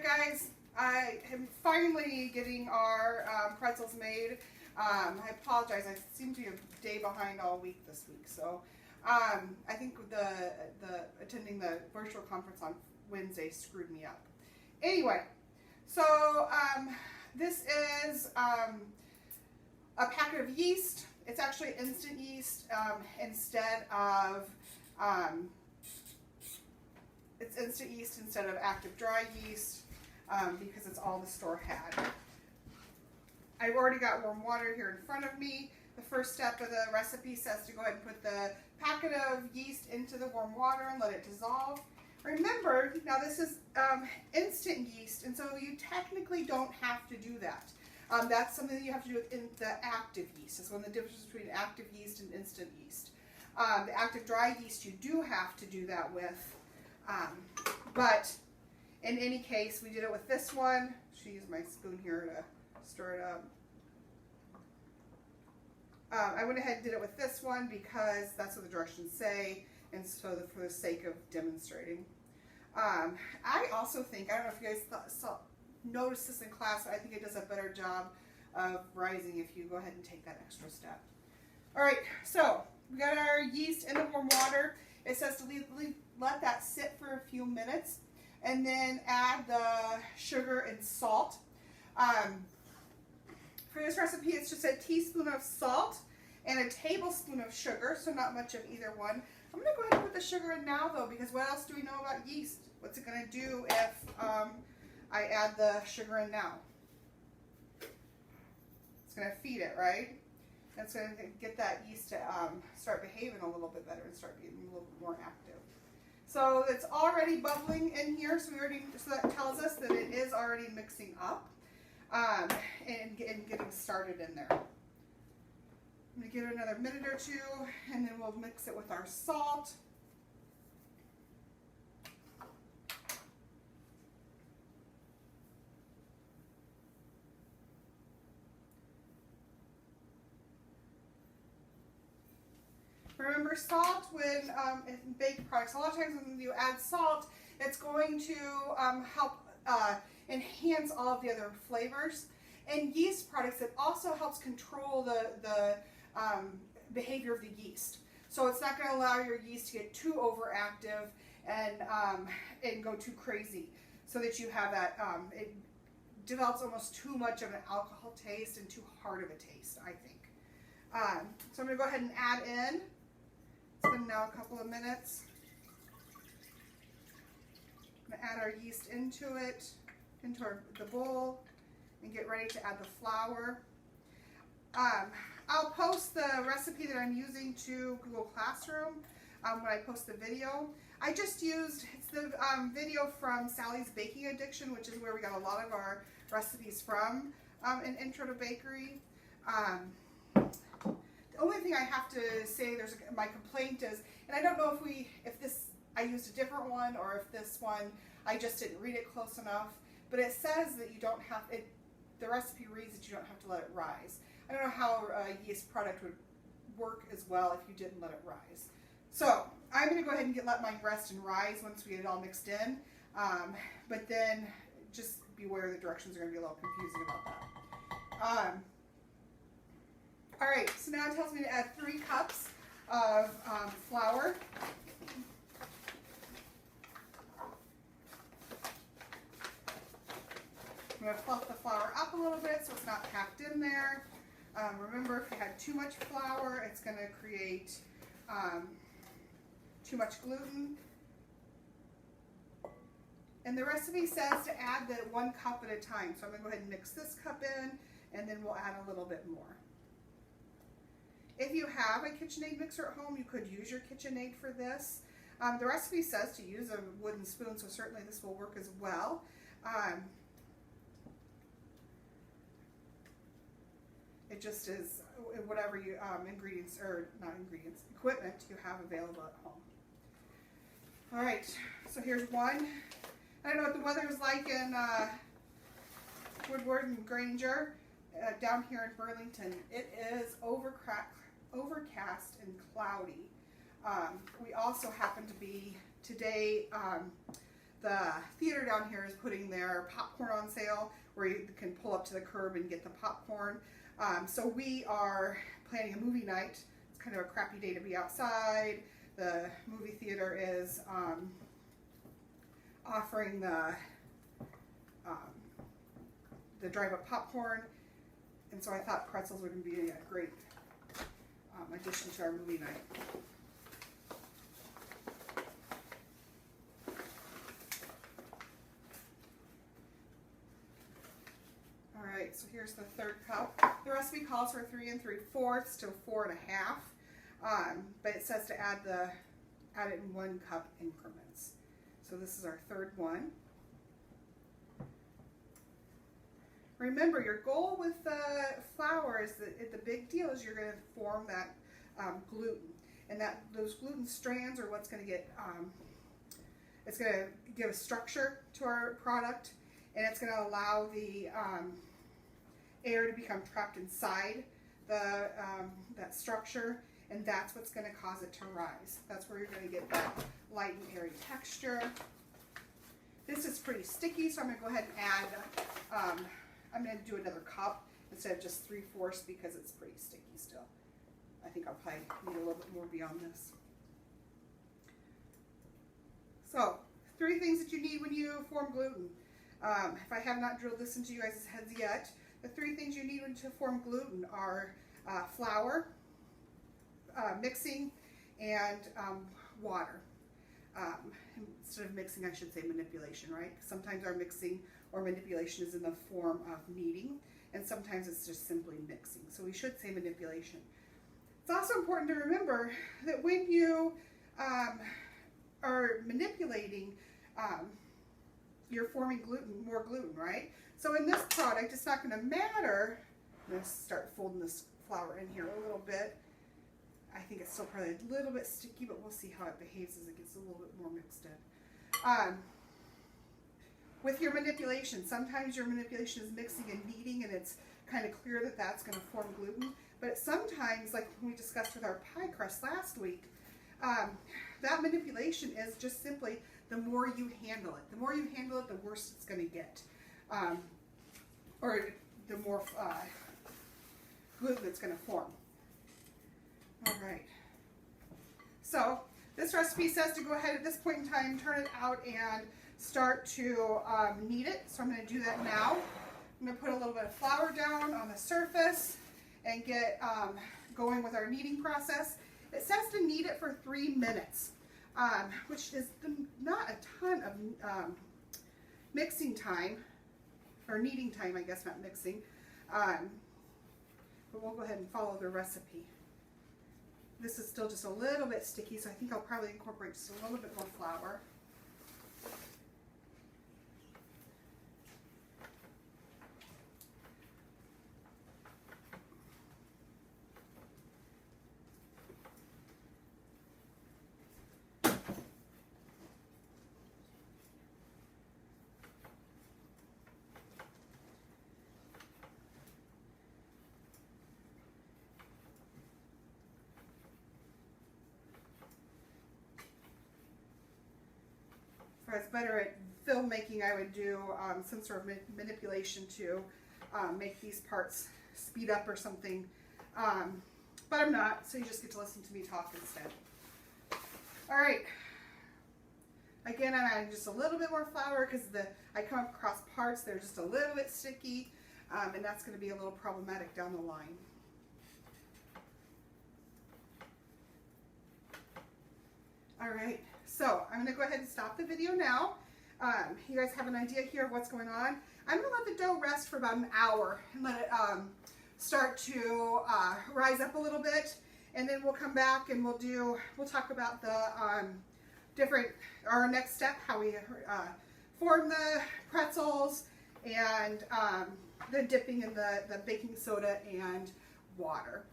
guys, I am finally getting our pretzels made. I apologize, I seem to be a day behind all week this week. So I think the attending the virtual conference on Wednesday screwed me up. Anyway, so this is a packet of yeast. It's actually instant yeast instead of it's instant yeast instead of active dry yeast because it's all the store had. I've already got warm water here in front of me. The first step of the recipe says to go ahead and put the packet of yeast into the warm water and let it dissolve. Remember, now this is instant yeast, and so you technically don't have to do that. That's something that you have to do with the active yeast. It's one of the differences between active yeast and instant yeast. The active dry yeast you do have to do that with. But in any case, we did it with this one. I should use my spoon here to stir it up. I went ahead and did it with this one because that's what the directions say, and so for the sake of demonstrating. I also think, I don't know if you guys noticed this in class, but I think it does a better job of rising if you go ahead and take that extra step. All right, so we got our yeast in the warm water. It says to let that sit for a few minutes and then add the sugar and salt. For this recipe, it's just a teaspoon of salt and a tablespoon of sugar, so not much of either one. I'm going to go ahead and put the sugar in now, though, because what else do we know about yeast? What's it going to do if I add the sugar in now? It's going to feed it, right? It's going to get that yeast to start behaving a little bit better and start being a little bit more active. So it's already bubbling in here, so that tells us that it is already mixing up and getting started in there. I'm going to give it another minute or two, and then we'll mix it with our salt. Remember, salt when in baked products, a lot of times when you add salt, it's going to help enhance all of the other flavors. In yeast products, it also helps control the behavior of the yeast. So it's not going to allow your yeast to get too overactive and go too crazy, so that you have that, it develops almost too much of an alcohol taste and too hard of a taste, I think. So I'm going to go ahead and add in. It's been now a couple of minutes. I'm going to add our yeast into it, into the bowl, and get ready to add the flour. I'll post the recipe that I'm using to Google Classroom when I post the video. I just used, it's the video from Sally's Baking Addiction, which is where we got a lot of our recipes from in Intro to Bakery. The only thing I have to say, my complaint is, and I don't know if I used a different one or if this one, I just didn't read it close enough, but it says that you don't have, the recipe reads that you don't have to let it rise. I don't know how a yeast product would work as well if you didn't let it rise. So I'm going to go ahead and let mine rest and rise once we get it all mixed in, but then just beware the directions are going to be a little confusing about that. All right, so now it tells me to add 3 cups of flour. I'm going to fluff the flour up a little bit so it's not packed in there. Remember, if you had too much flour, it's going to create too much gluten. And the recipe says to add the 1 cup at a time. So I'm going to go ahead and mix this cup in, and then we'll add a little bit more. If you have a KitchenAid mixer at home, you could use your KitchenAid for this. The recipe says to use a wooden spoon, so certainly this will work as well. It just is whatever you ingredients, or not ingredients, equipment you have available at home. All right, so here's one. I don't know what the weather is like in Woodward and Granger. Down here in Burlington, it is overcast and cloudy. We also happen to be today, the theater down here is putting their popcorn on sale, where you can pull up to the curb and get the popcorn. So we are planning a movie night. It's kind of a crappy day to be outside. The movie theater is offering the drive-up popcorn, and so I thought pretzels would be a great addition to our movie night. Alright, so here's the third cup. The recipe calls for 3 3/4 to 4 1/2, but it says to add it in 1 cup increments. So this is our third one. Remember, your goal with the flour is that the big deal is you're going to form that gluten, and those gluten strands are what's going to get. It's going to give a structure to our product, and it's going to allow the air to become trapped inside that structure, and that's what's going to cause it to rise. That's where you're going to get that light and airy texture. This is pretty sticky, so I'm going to go ahead and add. I'm going to do another cup instead of just 3/4 because it's pretty sticky still. I think I'll probably need a little bit more beyond this. So, 3 things that you need when you form gluten. If I have not drilled this into you guys' heads yet, the 3 things you need to form gluten are flour, mixing, and water. Instead of mixing, I should say manipulation, right? Sometimes our mixing or manipulation is in the form of kneading, and sometimes it's just simply mixing. So we should say manipulation. It's also important to remember that when you are manipulating, you're forming more gluten, right? So in this product, it's not going to matter. I'm going to start folding this flour in here a little bit. I think it's still probably a little bit sticky, but we'll see how it behaves as it gets a little bit more mixed in. With your manipulation, sometimes your manipulation is mixing and kneading, and it's kind of clear that that's going to form gluten. But sometimes, like we discussed with our pie crust last week, that manipulation is just simply the more you handle it. The more you handle it, the worse it's going to get. Or the more gluten it's going to form. All right. So this recipe says to go ahead at this point in time, turn it out and start to knead it. So I'm going to do that now. I'm going to put a little bit of flour down on the surface and get going with our kneading process. It says to knead it for 3 minutes, which is not a ton of mixing time, or kneading time, I guess, not mixing. But we'll go ahead and follow the recipe. This is still just a little bit sticky, so I think I'll probably incorporate just a little bit more flour. If I was better at filmmaking, I would do some sort of manipulation to make these parts speed up or something. But I'm not, so you just get to listen to me talk instead. All right. Again, I'm adding just a little bit more flour because I come across parts that are just a little bit sticky, and that's going to be a little problematic down the line. All right. So I'm going to go ahead and stop the video now. You guys have an idea here of what's going on. I'm going to let the dough rest for about an hour and let it start to rise up a little bit, and then we'll come back and we'll talk about the our next step, how we form the pretzels, and the dipping in the baking soda and water.